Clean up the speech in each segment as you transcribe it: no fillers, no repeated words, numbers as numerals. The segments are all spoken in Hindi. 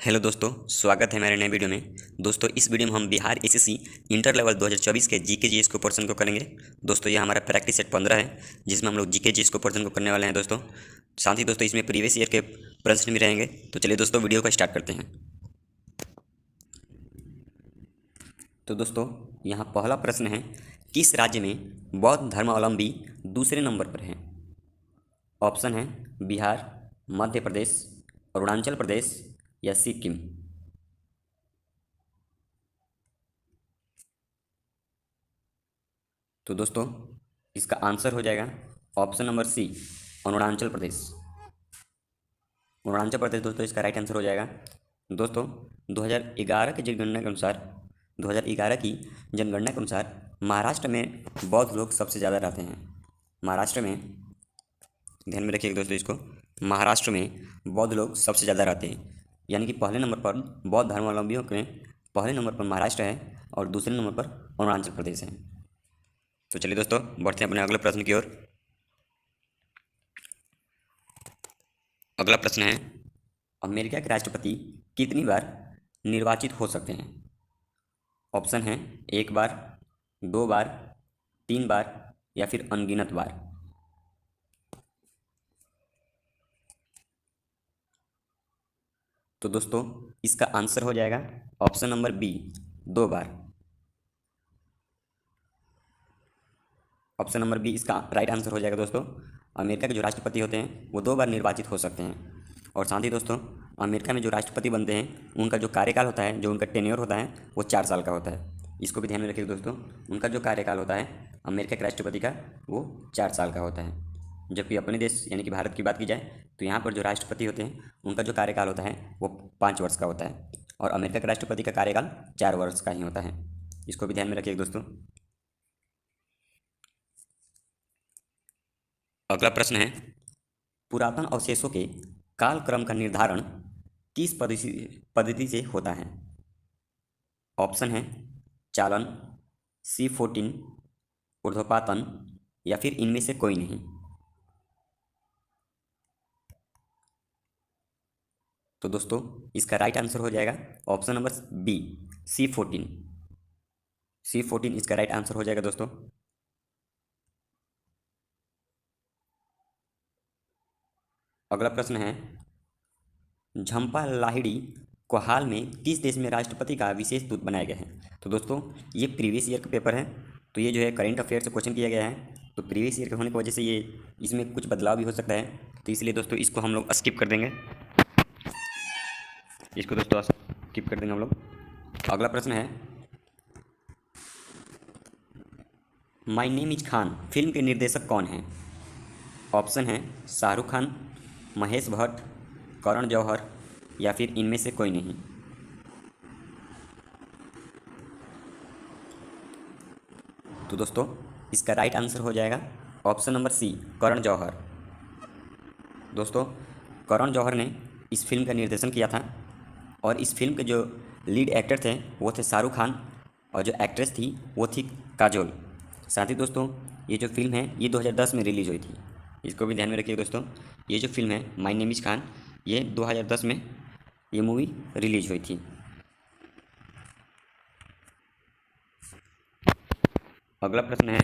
हेलो दोस्तों, स्वागत है मेरे नए वीडियो में। दोस्तों, इस वीडियो में हम बिहार एसएससी इंटर लेवल 2024 के जीके जीएस को पोर्शन को करेंगे। दोस्तों, यह हमारा प्रैक्टिस सेट 15 है, जिसमें हम लोग जीके जीएस को पोर्शन को करने वाले हैं। दोस्तों, साथ ही दोस्तों इसमें प्रीवियस ईयर के प्रश्न भी रहेंगे। तो चलिए दोस्तों, वीडियो को स्टार्ट करते हैं। तो दोस्तों, यहाँ पहला प्रश्न है, किस राज्य में बौद्ध धर्मावलंबी दूसरे नंबर पर हैं? ऑप्शन है बिहार, मध्य प्रदेश, अरुणाचल प्रदेश या सिक्किम। तो दोस्तों, इसका आंसर हो जाएगा ऑप्शन नंबर सी, अरुणाचल प्रदेश। अरुणाचल प्रदेश दोस्तों इसका राइट आंसर हो जाएगा। दोस्तों, 2011 की जनगणना के अनुसार 2011 की जनगणना के अनुसार महाराष्ट्र में बौद्ध लोग सबसे ज़्यादा रहते हैं। महाराष्ट्र में, ध्यान में रखिएगा दोस्तों इसको, महाराष्ट्र में बौद्ध लोग सबसे ज़्यादा रहते हैं। यानी कि पहले नंबर पर बौद्ध धर्मावलंबियों के पहले नंबर पर महाराष्ट्र है और दूसरे नंबर पर अरुणाचल प्रदेश है। तो चलिए दोस्तों, बढ़ते हैं अपने अगले प्रश्न की ओर। अगला प्रश्न है, अमेरिका के राष्ट्रपति कितनी बार निर्वाचित हो सकते हैं? ऑप्शन है एक बार, दो बार, तीन बार या फिर अनगिनत बार। तो दोस्तों, इसका आंसर हो जाएगा ऑप्शन नंबर बी, दो बार। ऑप्शन नंबर बी इसका राइट आंसर हो जाएगा। दोस्तों, अमेरिका के जो राष्ट्रपति होते हैं वो दो बार निर्वाचित हो सकते हैं। और साथ ही दोस्तों, अमेरिका में जो राष्ट्रपति बनते हैं उनका जो कार्यकाल होता है, जो उनका टेन्योर होता है, वो 4 साल का होता है। इसको भी ध्यान में रखिएगा दोस्तों, उनका जो कार्यकाल होता है अमेरिका के राष्ट्रपति का, वो 4 साल का होता है। जबकि अपने देश यानी कि भारत की बात की जाए तो यहाँ पर जो राष्ट्रपति होते हैं उनका जो कार्यकाल होता है वो 5 वर्ष का होता है, और अमेरिका के राष्ट्रपति का कार्यकाल 4 वर्ष का ही होता है। इसको भी ध्यान में रखिएगा दोस्तों। अगला प्रश्न है, पुरातन अवशेषों के कालक्रम का निर्धारण किस पद्धति से होता है? ऑप्शन है चालन, C14, ऊर्ध्वपातन या फिर इनमें से कोई नहीं। तो दोस्तों, इसका राइट आंसर हो जाएगा option number B, C14। C14 इसका राइट आंसर हो जाएगा दोस्तों। अगला प्रश्न है, झंपा लाहिड़ी को हाल में किस देश में राष्ट्रपति का विशेष दूत बनाया गया है? तो दोस्तों, ये प्रीवियस ईयर का पेपर है, तो ये जो है करेंट अफेयर से क्वेश्चन किया गया है। तो प्रीवियस ईयर के होने की वजह से ये इसमें कुछ बदलाव भी हो सकता है, तो इसलिए दोस्तों इसको हम लोग स्किप कर देंगे। इसको दोस्तों स्किप कर देंगे हम लोग। अगला प्रश्न है, my name is Khan film के निर्देशक कौन हैं? ऑप्शन है शाहरुख खान, महेश भट्ट, करण जौहर या फिर इनमें से कोई नहीं। तो दोस्तों, इसका राइट आंसर हो जाएगा ऑप्शन नंबर सी, करण जौहर। दोस्तों, करण जौहर ने इस फिल्म का निर्देशन किया था, और इस फिल्म के जो लीड एक्टर थे वो थे शाहरुख खान, और जो एक्ट्रेस थी वो थी काजोल। साथ ही दोस्तों, ये जो फिल्म है ये 2010 में रिलीज़ हुई थी। इसको भी ध्यान में रखिएगा दोस्तों, ये जो फिल्म है माय नेम इज़ खान, ये 2010 में ये मूवी रिलीज हुई थी। अगला प्रश्न है,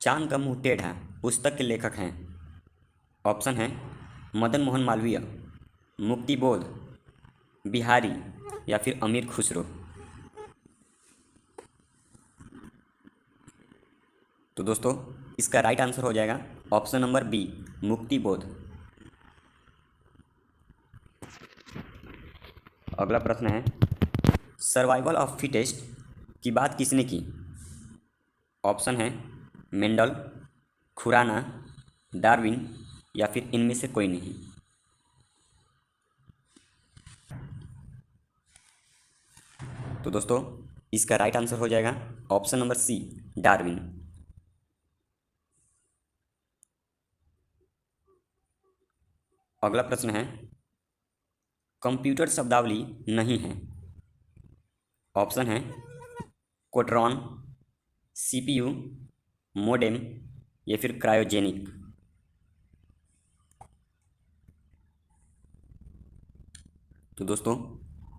चांद का मुंह टेढ़ा पुस्तक के लेखक हैं? ऑप्शन है मदन मोहन मालवीय, मुक्ति बोध, बिहारी या फिर अमीर खुसरो। तो दोस्तों, इसका राइट आंसर हो जाएगा ऑप्शन नंबर बी, मुक्ति बोध। अगला प्रश्न है, सर्वाइवल ऑफ फिटेस्ट की बात किसने की? ऑप्शन है मेंडल, खुराना, डार्विन या फिर इनमें से कोई नहीं। तो दोस्तों, इसका राइट आंसर हो जाएगा ऑप्शन नंबर सी, डार्विन। अगला प्रश्न है, कंप्यूटर शब्दावली नहीं है। ऑप्शन है कोटरॉन, सीपीयू, मोडेम या फिर क्रायोजेनिक। तो दोस्तों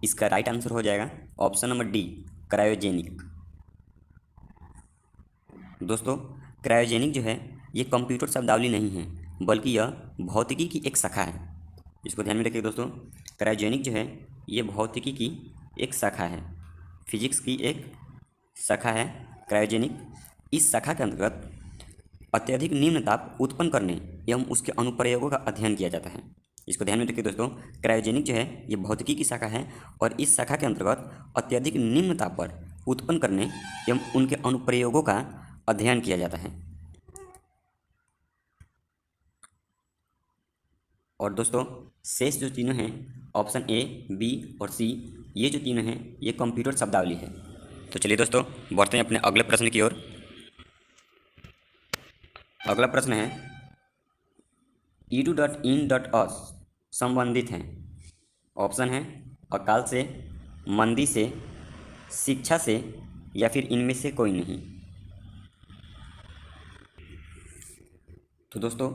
इसका राइट आंसर हो जाएगा ऑप्शन नंबर डी, क्रायोजेनिक। दोस्तों क्रायोजेनिक जो है ये कंप्यूटर शब्दावली नहीं है, बल्कि यह भौतिकी की एक शाखा है। इसको ध्यान में रखिए दोस्तों, क्रायोजेनिक जो है ये भौतिकी की एक शाखा है, फिजिक्स की एक शाखा है क्रायोजेनिक। इस शाखा के अंतर्गत अत्यधिक निम्न ताप उत्पन्न करने एवं उसके अनुप्रयोगों का अध्ययन किया जाता है। इसको ध्यान में रखिए दोस्तों, क्रायोजेनिक जो है ये भौतिकी की शाखा है और इस शाखा के अंतर्गत अत्यधिक निम्न ताप पर उत्पन्न करने एवं उनके अनुप्रयोगों का अध्ययन किया जाता है। और दोस्तों शेष जो तीनों हैं, ऑप्शन ए, बी और सी, ये जो तीनों हैं ये कंप्यूटर शब्दावली है। तो चलिए दोस्तों बढ़ते हैं अपने अगले प्रश्न की ओर। अगला प्रश्न है edu.in.us संबंधित हैं। ऑप्शन है अकाल से, मंदी से, शिक्षा से या फिर इनमें से कोई नहीं। तो दोस्तों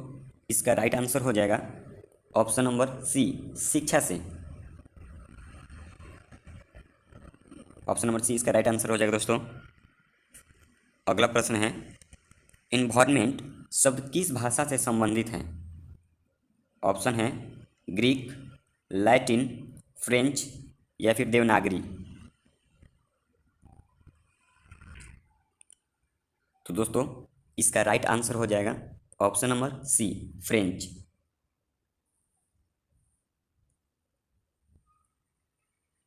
इसका राइट आंसर हो जाएगा ऑप्शन नंबर सी, शिक्षा से। ऑप्शन नंबर सी इसका राइट आंसर हो जाएगा दोस्तों। अगला प्रश्न है इन्वायरमेंट शब्द किस भाषा से संबंधित है। ऑप्शन है ग्रीक, लैटिन, फ्रेंच या फिर देवनागरी। तो दोस्तों इसका राइट आंसर हो जाएगा ऑप्शन नंबर सी, फ्रेंच।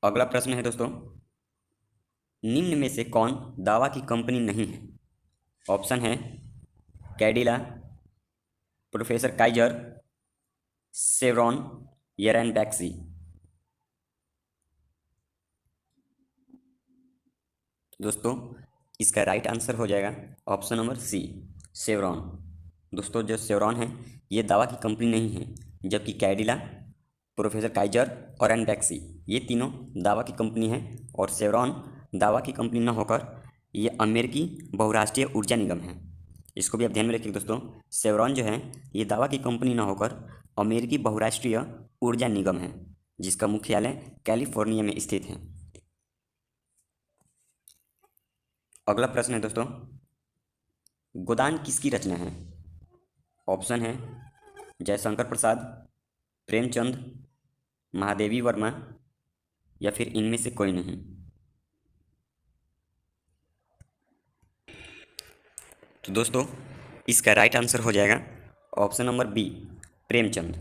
अगला प्रश्न है दोस्तों निम्न में से कौन दावा की कंपनी नहीं है। ऑप्शन है कैडिला, प्रोफेसर काइजर, शेवरॉन या रैनबैक्सी। दोस्तों इसका राइट आंसर हो जाएगा ऑप्शन नंबर सी, शेवरॉन। दोस्तों जो शेवरॉन है ये दावा की कंपनी नहीं है, जबकि कैडिला, प्रोफेसर काइजर और रैनबैक्सी ये तीनों दावा की कंपनी है। और शेवरॉन दावा की कंपनी न होकर ये अमेरिकी बहुराष्ट्रीय ऊर्जा निगम है। इसको भी आप ध्यान में रखिए दोस्तों, शेवरॉन जो है ये दावा की कंपनी न होकर अमेरिकी बहुराष्ट्रीय ऊर्जा निगम है, जिसका मुख्यालय कैलिफोर्निया में स्थित है। अगला प्रश्न है दोस्तों गोदान किसकी रचना है। ऑप्शन है जयशंकर प्रसाद, प्रेमचंद, महादेवी वर्मा या फिर इनमें से कोई नहीं। तो दोस्तों इसका राइट आंसर हो जाएगा ऑप्शन नंबर बी, प्रेमचंद।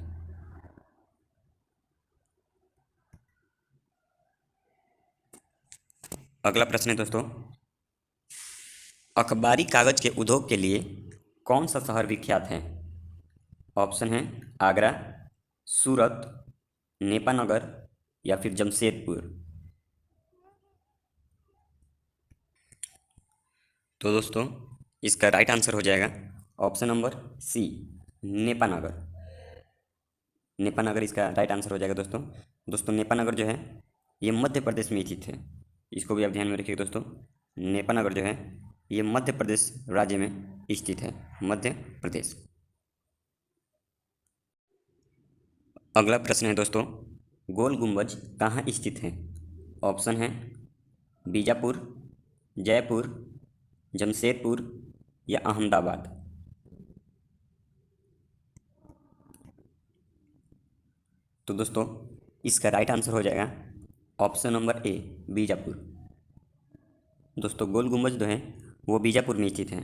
अगला प्रश्न है दोस्तों अखबारी कागज के उद्योग के लिए कौन सा शहर विख्यात है। ऑप्शन है आगरा, सूरत, नेपानगर या फिर जमशेदपुर। तो दोस्तों इसका राइट आंसर हो जाएगा option number C, Nepanagar. Nepanagar इसका राइट आंसर हो जाएगा दोस्तों। दोस्तों नेपानगर जो है ये मध्य प्रदेश में स्थित है। इसको भी आप ध्यान में रखिएगा दोस्तों, नेपानगर जो है ये मध्य प्रदेश राज्य में स्थित है, मध्य प्रदेश। अगला प्रश्न है दोस्तों गोल गुंबज कहाँ स्थित है। ऑप्शन है बीजापुर, जयपुर, जमशेदपुर या अहमदाबाद। तो दोस्तों इसका राइट आंसर हो जाएगा ऑप्शन नंबर ए, बीजापुर। दोस्तों गोल गुंबज जो है वो बीजापुर में स्थित है।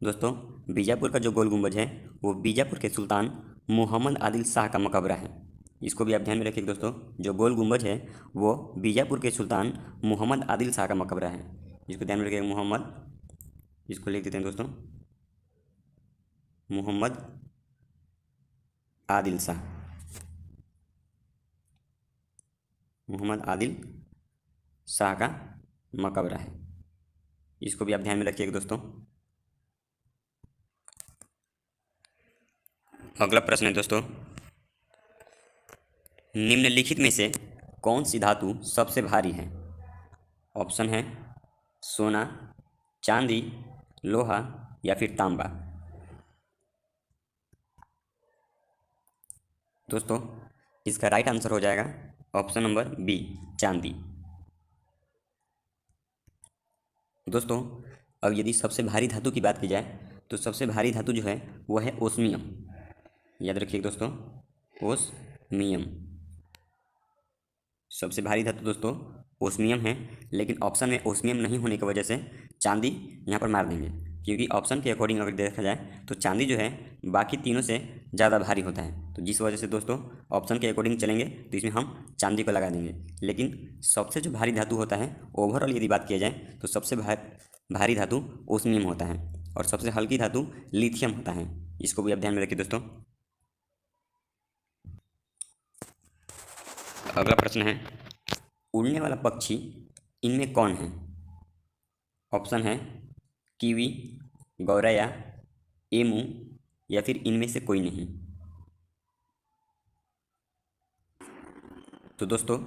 दोस्तों बीजापुर का जो गोल गुंबज है वो बीजापुर के सुल्तान मोहम्मद आदिल शाह का मकबरा है। इसको भी आप ध्यान में रखिए दोस्तों, जो गोल गुंबज है वो बीजापुर के सुल्तान मोहम्मद आदिल शाह का मकबरा है। इसको ध्यान में रखिएगा, मोहम्मद, इसको लिख देते हैं दोस्तों, मोहम्मद आदिल शाह, मोहम्मद आदिल शाह का मकबरा है। इसको भी आप ध्यान में रखिएगा दोस्तों। अगला प्रश्न है दोस्तों निम्नलिखित में से कौन सी धातु सबसे भारी है। ऑप्शन है सोना, चांदी, लोहा या फिर तांबा। दोस्तों इसका राइट आंसर हो जाएगा ऑप्शन नंबर बी, चांदी। दोस्तों, अब यदि सबसे भारी धातु की बात की जाए तो सबसे भारी धातु जो है वो है ओस्मियम। याद रखिए दोस्तों, ओस्मियम सबसे भारी धातु दोस्तों ओस्मियम है। लेकिन ऑप्शन में ओस्मियम नहीं होने की वजह से चांदी यहाँ पर मार देंगे, क्योंकि ऑप्शन के अकॉर्डिंग अगर देखा जाए तो चांदी जो है बाकी तीनों से ज़्यादा भारी होता है। तो जिस वजह से दोस्तों ऑप्शन के अकॉर्डिंग चलेंगे तो इसमें हम चांदी को लगा देंगे। लेकिन सबसे जो भारी धातु होता है ओवरऑल यदि बात किया जाए तो सबसे भारी धातु ओस्मियम होता है और सबसे हल्की धातु लिथियम होता है। इसको भी आप ध्यान में रखिए दोस्तों। अगला प्रश्न है, उड़ने वाला पक्षी इनमें कौन है? ऑप्शन है कीवी, गौरैया, एमू या फिर इनमें से कोई नहीं। तो दोस्तों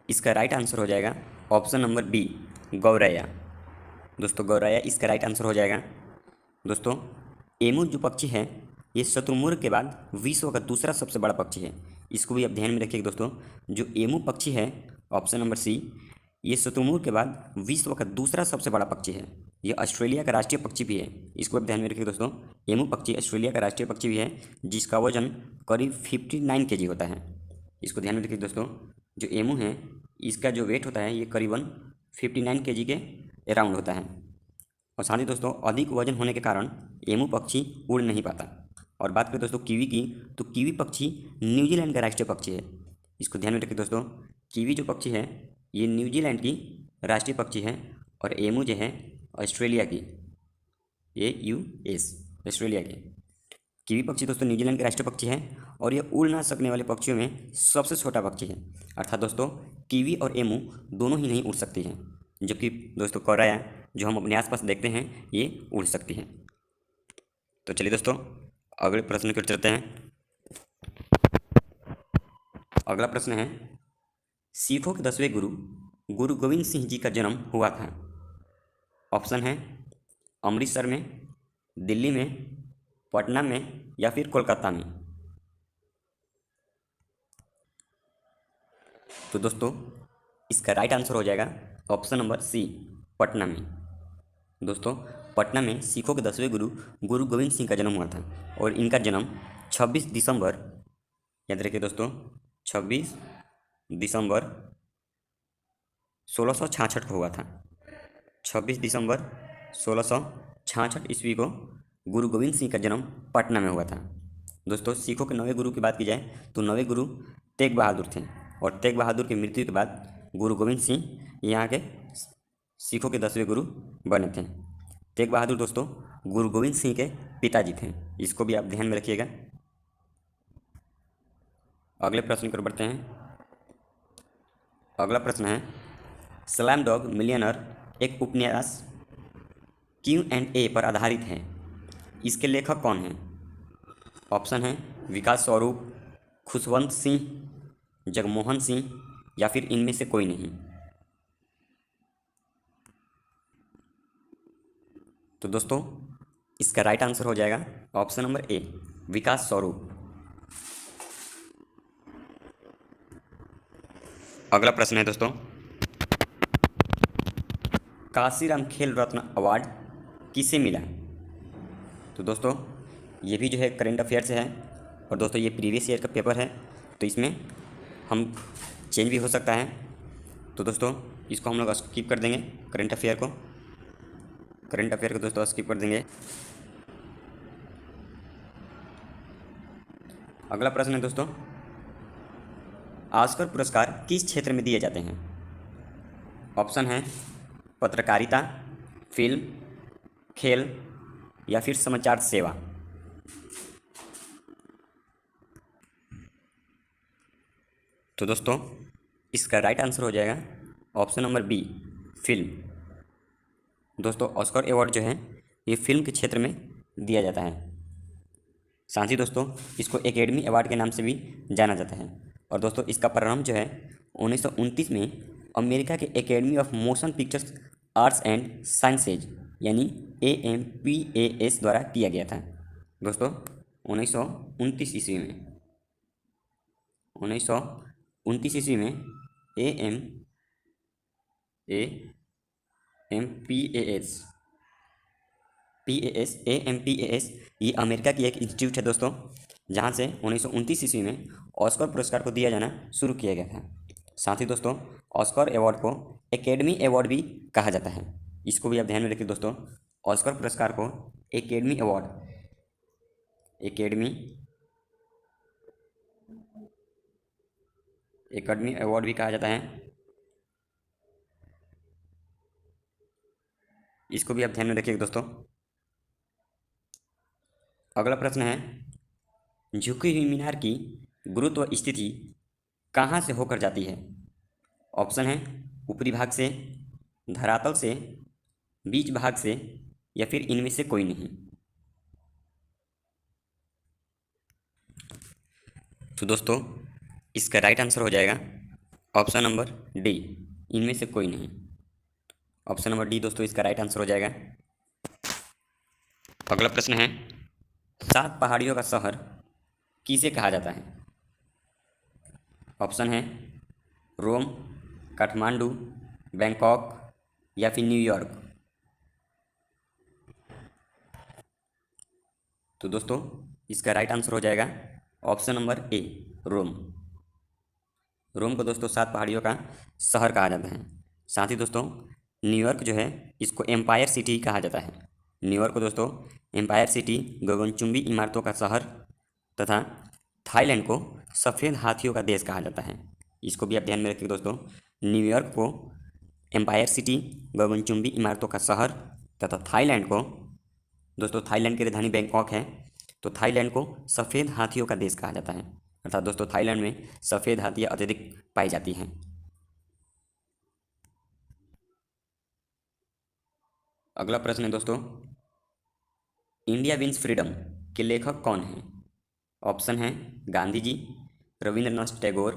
इसका राइट आंसर हो जाएगा ऑप्शन नंबर बी, गौरैया। दोस्तों गौरैया इसका राइट आंसर हो जाएगा। दोस्तों एमू जो पक्षी है ये शुतुरमुर्ग के बाद विश्व का दूसरा सबसे बड़ा पक्षी है। इसको भी आप ध्यान में रखिएगा दोस्तों। जो एमू पक्षी है ऑप्शन नंबर सी, ये शुतुरमुर्ग के बाद विश्व का दूसरा सबसे बड़ा पक्षी है। ये ऑस्ट्रेलिया का राष्ट्रीय पक्षी भी है। इसको आप ध्यान में रखिए दोस्तों। एमू पक्षी ऑस्ट्रेलिया का राष्ट्रीय पक्षी भी है, जिसका वजन करीब 59 kg होता है। इसको ध्यान में रखिए दोस्तों। जो एमू है इसका जो वेट होता है ये करीबन 59 kg के अराउंड होता है। और साथ ही दोस्तों अधिक वजन होने के कारण एमू पक्षी उड़ नहीं पाता। और बात करें दोस्तों कीवी की, तो कीवी पक्षी न्यूजीलैंड का राष्ट्रीय पक्षी है। इसको ध्यान में रखिए दोस्तों। कीवी जो पक्षी है ये न्यूजीलैंड की राष्ट्रीय पक्षी है और एमू जो है ऑस्ट्रेलिया की, AUS ऑस्ट्रेलिया की। कीवी पक्षी दोस्तों न्यूजीलैंड के राष्ट्रीय पक्षी है और ये उड़ ना सकने वाले पक्षियों में सबसे छोटा पक्षी है। अर्थात दोस्तों कीवी और एमू दोनों ही नहीं उड़ सकती हैं, जबकि दोस्तों गौरैया जो हम अपने आसपास देखते हैं ये उड़ सकती हैं। तो चलिए दोस्तों अगले प्रश्न की ओर चलते हैं। अगला प्रश्न है, सिखों के 10वें गुरु गुरु गोविंद सिंह जी का जन्म हुआ था। ऑप्शन है अमृतसर में, दिल्ली में, पटना में या फिर कोलकाता में। तो दोस्तों इसका राइट आंसर हो जाएगा ऑप्शन नंबर सी, पटना में। दोस्तों पटना में सिखों के 10वें गुरु गुरु गोविंद सिंह का जन्म हुआ था और इनका जन्म 26 दिसंबर, याद रखिए दोस्तों 26 दिसंबर 1666 को हुआ था। 26 दिसंबर 1666 ईस्वी को गुरु गोविंद सिंह का जन्म पटना में हुआ था। दोस्तों सिखों के 9वें गुरु की बात की जाए तो 9वें गुरु तेग बहादुर थे और तेग बहादुर की मृत्यु के बाद गुरु गोविंद सिंह यहाँ के सिखों के 10वें गुरु बने थे। तेग बहादुर दोस्तों गुरु गोविंद सिंह के पिताजी थे। इसको भी आप ध्यान में रखिएगा। अगले प्रश्न की ओर बढ़ते हैं। अगला प्रश्न है, स्लैम डॉग मिलियनर एक उपन्यास Q&A पर आधारित है। इसके लेखक कौन हैं? ऑप्शन है विकास स्वरूप, खुशवंत सिंह, जगमोहन सिंह या फिर इनमें से कोई नहीं। तो दोस्तों इसका राइट आंसर हो जाएगा ऑप्शन नंबर ए, विकास स्वरूप। अगला प्रश्न है दोस्तों, काशीराम खेल रत्न अवार्ड किसे मिला? तो दोस्तों ये भी जो है करंट अफेयर से है और दोस्तों ये प्रीवियस ईयर का पेपर है, तो इसमें हम चेंज भी हो सकता है। तो दोस्तों इसको हम लोग स्किप कर देंगे, करंट अफेयर को दोस्तों स्किप कर देंगे। अगला प्रश्न है दोस्तों, ऑस्कर पुरस्कार किस क्षेत्र में दिए जाते हैं? ऑप्शन है पत्रकारिता, फिल्म, खेल या फिर समाचार सेवा। तो दोस्तों इसका राइट आंसर हो जाएगा ऑप्शन नंबर बी, फिल्म। दोस्तों ऑस्कर अवार्ड जो है ये फिल्म के क्षेत्र में दिया जाता है। साथ ही दोस्तों इसको एकेडमी अवार्ड के नाम से भी जाना जाता है। और दोस्तों इसका प्रारंभ जो है 1929 में अमेरिका के academy of motion pictures arts and sciences यानी AMPAS द्वारा किया गया था। दोस्तों 1929 ईस्वी में 1929 19 ईस्वी में A M P A S ये अमेरिका की एक इंस्टीट्यूट है दोस्तों, जहाँ से 1929 ईस्वी में ऑस्कर पुरस्कार को दिया जाना शुरू किया गया था। साथ ही दोस्तों ऑस्कर अवार्ड को एकेडमी अवार्ड भी कहा जाता है। इसको भी आप ध्यान में रखिए दोस्तों, ऑस्कर पुरस्कार को एकेडमी अवार्ड भी कहा जाता है। इसको भी आप ध्यान में रखिए दोस्तों। अगला प्रश्न है, झुकी हुई मीनार की गुरुत्व स्थिति कहाँ से होकर जाती है? ऑप्शन है ऊपरी भाग से, धरातल से, बीच भाग से, या फिर इनमें से कोई नहीं। तो दोस्तों इसका राइट आंसर हो जाएगा ऑप्शन नंबर डी, इनमें से कोई नहीं। ऑप्शन नंबर डी दोस्तों इसका राइट आंसर हो जाएगा। अगला प्रश्न है, 7 पहाड़ियों का शहर किसे कहा जाता है? ऑप्शन है रोम, काठमांडू, बैंकॉक, या फिर न्यूयॉर्क। तो दोस्तों इसका राइट आंसर हो जाएगा ऑप्शन नंबर ए, रोम। रोम को दोस्तों 7 पहाड़ियों का शहर कहा जाता है। साथ ही दोस्तों न्यूयॉर्क जो है इसको एम्पायर सिटी कहा जाता है। न्यूयॉर्क को दोस्तों एम्पायर सिटी, गगनचुंबी इमारतों का शहर, तथा थाईलैंड को सफ़ेद हाथियों का देश कहा जाता है। इसको भी आप ध्यान में रखिए दोस्तों, न्यूयॉर्क को एम्पायर सिटी, गगनचुंबी इमारतों का शहर, तथा थाईलैंड को दोस्तों, थाईलैंड की राजधानी बैंकॉक है, तो थाईलैंड को सफ़ेद हाथियों का देश कहा जाता है। अर्थात दोस्तों थाईलैंड में सफ़ेद हाथियाँ अत्यधिक पाई जाती हैं। अगला प्रश्न है दोस्तों, इंडिया विंस फ्रीडम के लेखक कौन हैं? ऑप्शन है गांधी जी, रविंद्रनाथ टैगोर,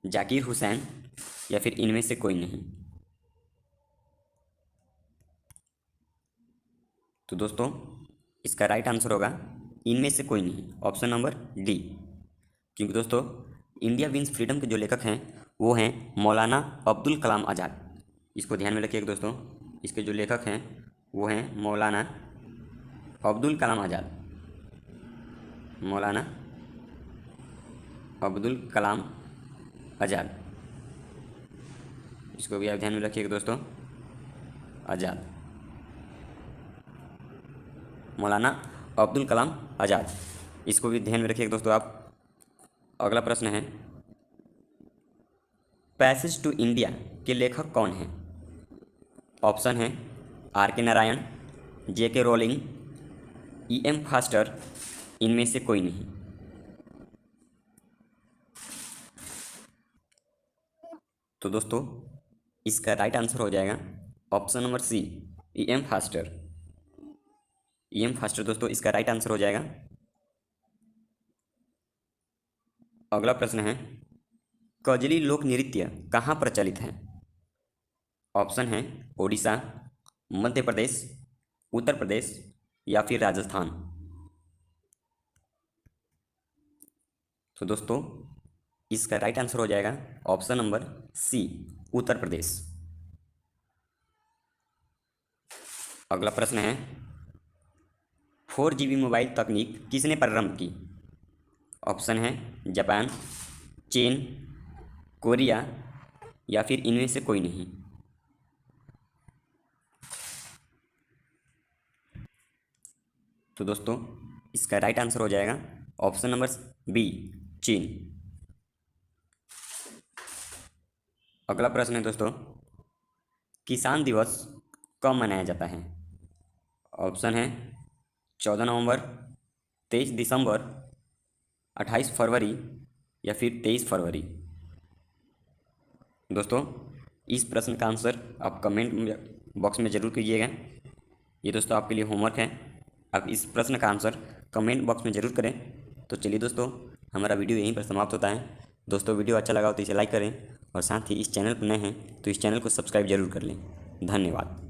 जाकिर हुसैन, या फिर इनमें से कोई नहीं। तो दोस्तों इसका राइट आंसर होगा इनमें से कोई नहीं, ऑप्शन नंबर डी। क्योंकि दोस्तों इंडिया विंस फ्रीडम के जो लेखक हैं वो हैं मौलाना अब्दुल कलाम आज़ाद। इसको ध्यान में रखिएगा दोस्तों, इसके जो लेखक हैं वो हैं मौलाना अब्दुल कलाम आज़ाद। मौलाना अब्दुल कलाम आज़ाद, इसको भी आप ध्यान में रखिएगा दोस्तों, आज़ाद, मौलाना अब्दुल कलाम आज़ाद, इसको भी ध्यान में रखिएगा दोस्तों आप। अगला प्रश्न है, पैसेज टू इंडिया के लेखक कौन हैं? ऑप्शन है आर के नारायण, जे के रोलिंग, ई एम फास्टर, इनमें से कोई नहीं। तो दोस्तों इसका राइट आंसर हो जाएगा option number C, E M Forster. E M Forster दोस्तों इसका राइट आंसर हो जाएगा। अगला प्रश्न है, कजली लोक नृत्य कहाँ प्रचलित है? ऑप्शन है ओडिशा, मध्य प्रदेश, उत्तर प्रदेश, या फिर राजस्थान। तो दोस्तों इसका राइट आंसर हो जाएगा ऑप्शन नंबर सी, उत्तर प्रदेश। अगला प्रश्न है, 4GB मोबाइल तकनीक किसने प्रारंभ की? ऑप्शन है जापान, चीन, कोरिया, या फिर इनमें से कोई नहीं। तो दोस्तों इसका राइट आंसर हो जाएगा ऑप्शन नंबर बी, चीन। अगला प्रश्न है दोस्तों, किसान दिवस कब मनाया जाता है? ऑप्शन है 14 नवंबर, 23 दिसंबर, 28 फरवरी, या फिर 23 फरवरी। दोस्तों इस प्रश्न का आंसर आप कमेंट बॉक्स में ज़रूर कीजिएगा। ये दोस्तों आपके लिए होमवर्क है, आप इस प्रश्न का आंसर कमेंट बॉक्स में ज़रूर करें। तो चलिए दोस्तों हमारा वीडियो यहीं पर समाप्त होता है। दोस्तों वीडियो अच्छा लगा हो तो इसे लाइक करें, और साथ ही इस चैनल पर नए हैं तो इस चैनल को सब्सक्राइब जरूर कर लें। धन्यवाद।